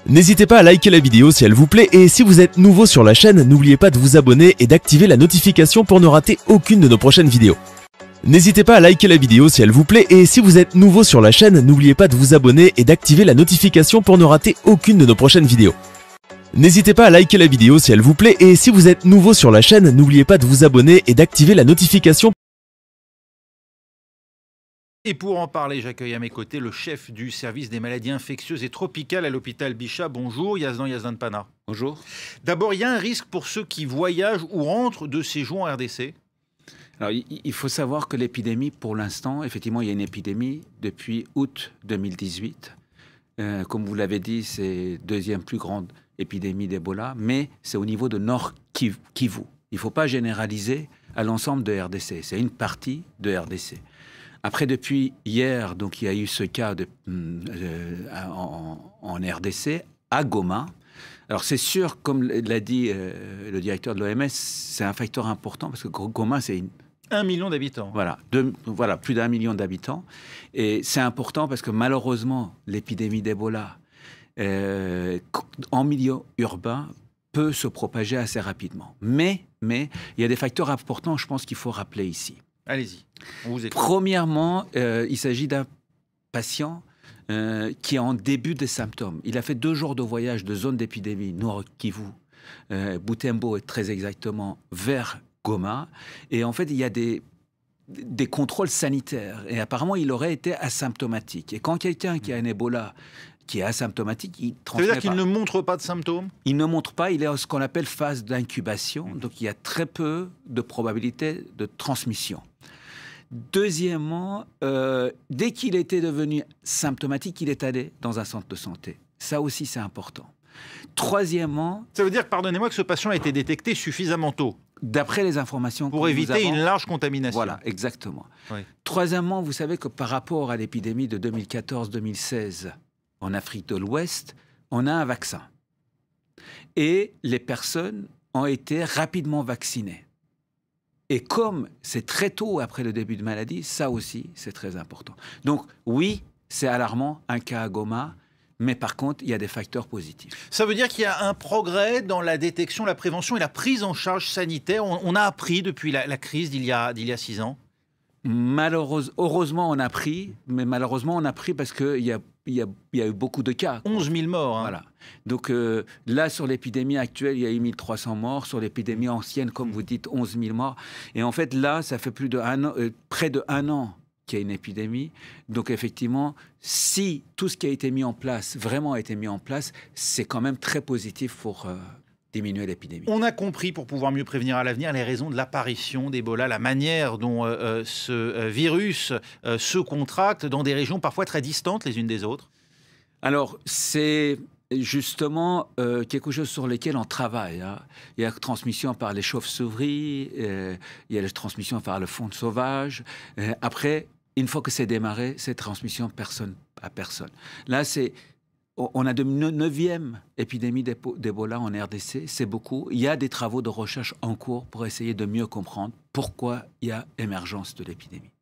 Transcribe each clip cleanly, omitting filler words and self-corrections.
N'hésitez pas à liker la vidéo si elle vous plaît et si vous êtes nouveau sur la chaîne, n'oubliez pas de vous abonner et d'activer la notification pour ne rater aucune de nos prochaines vidéos. N'hésitez pas à liker la vidéo si elle vous plaît et si vous êtes nouveau sur la chaîne, n'oubliez pas de vous abonner et d'activer la notification pour ne rater aucune de nos prochaines vidéos. N'hésitez pas à liker la vidéo si elle vous plaît et si vous êtes nouveau sur la chaîne, n'oubliez pas de vous abonner et d'activer la notification. Et pour en parler, j'accueille à mes côtés le chef du service des maladies infectieuses et tropicales à l'hôpital Bichat. Bonjour, Yazdan Pana. Bonjour. D'abord, il y a un risque pour ceux qui voyagent ou rentrent de séjour en RDC? Alors, il faut savoir que l'épidémie, pour l'instant, effectivement, il y a une épidémie depuis août 2018. Comme vous l'avez dit, c'est la deuxième plus grande épidémie d'Ebola, mais c'est au niveau de Nord Kivu. Il ne faut pas généraliser à l'ensemble de RDC. C'est une partie de RDC. Après, depuis hier, donc, il y a eu ce cas en RDC, à Goma. Alors, c'est sûr, comme l'a dit le directeur de l'OMS, c'est un facteur important parce que Goma, c'est 1 million d'habitants. Voilà, plus d'1 million d'habitants. Et c'est important parce que malheureusement, l'épidémie d'Ebola en milieu urbain peut se propager assez rapidement. Mais il y a des facteurs importants, je pense qu'il faut rappeler ici. Allez-y, on vous écoute. Premièrement, il s'agit d'un patient qui est en début des symptômes. Il a fait 2 jours de voyage de zone d'épidémie, Nord Kivu, Butembo, très exactement, vers Goma. Et en fait, il y a des contrôles sanitaires. Et apparemment, il aurait été asymptomatique. Et quand quelqu'un qui a un Ebola qui est asymptomatique, il transmet. Ça veut dire qu'il ne montre pas de symptômes? Il ne montre pas, il est en ce qu'on appelle phase d'incubation. Donc, il y a très peu de probabilité de transmission. Deuxièmement, dès qu'il était devenu symptomatique, il est allé dans un centre de santé. Ça aussi, c'est important. Troisièmement... Ça veut dire, pardonnez-moi, que ce patient a été détecté suffisamment tôt? D'après les informations pour éviter une large contamination. Voilà, exactement. Oui. Troisièmement, vous savez que par rapport à l'épidémie de 2014-2016 en Afrique de l'Ouest, on a un vaccin. Et les personnes ont été rapidement vaccinées. Et comme c'est très tôt après le début de maladie, ça aussi, c'est très important. Donc oui, c'est alarmant, un cas à Goma, mais par contre, il y a des facteurs positifs. Ça veut dire qu'il y a un progrès dans la détection, la prévention et la prise en charge sanitaire. On a appris depuis la crise d'il y a 6 ans? Heureusement, on a appris, mais malheureusement, on a appris parce qu'il y a eu beaucoup de cas. 11 000 morts. Hein. Voilà. Donc là, sur l'épidémie actuelle, il y a eu 1 300 morts. Sur l'épidémie ancienne, comme vous dites, 11 000 morts. Et en fait, là, ça fait près de 1 an qu'il y a une épidémie. Donc effectivement, si tout ce qui a été mis en place, vraiment a été mis en place, c'est quand même très positif pour diminuer l'épidémie. On a compris, pour pouvoir mieux prévenir à l'avenir, les raisons de l'apparition d'Ebola, la manière dont ce virus se contracte dans des régions parfois très distantes les unes des autres. Alors, c'est justement quelque chose sur lequel on travaille. Hein. Il y a la transmission par les chauves-souris, il y a la transmission par le faune sauvage. Après, une fois que c'est démarré, c'est transmission personne à personne. Là, on a de 9e épidémie d'Ebola en RDC, c'est beaucoup. Il y a des travaux de recherche en cours pour essayer de mieux comprendre pourquoi il y a émergence de l'épidémie.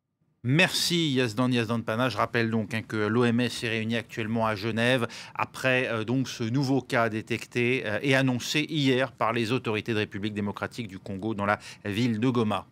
Merci Yazdan Pana. Je rappelle donc que l'OMS est réunie actuellement à Genève après donc ce nouveau cas détecté et annoncé hier par les autorités de République démocratique du Congo dans la ville de Goma.